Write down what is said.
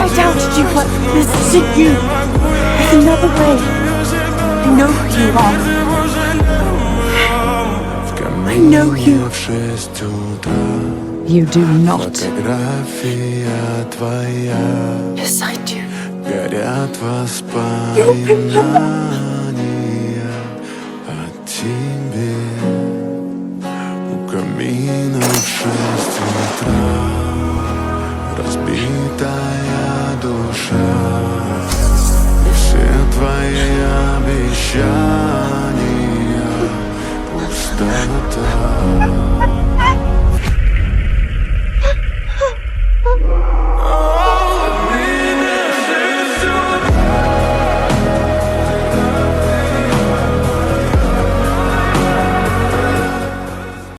I doubted you, but this isn't you. There's another way. I know who you are. I know you. You do not. Фотография твоя, Yes, I do. горят воспоминания.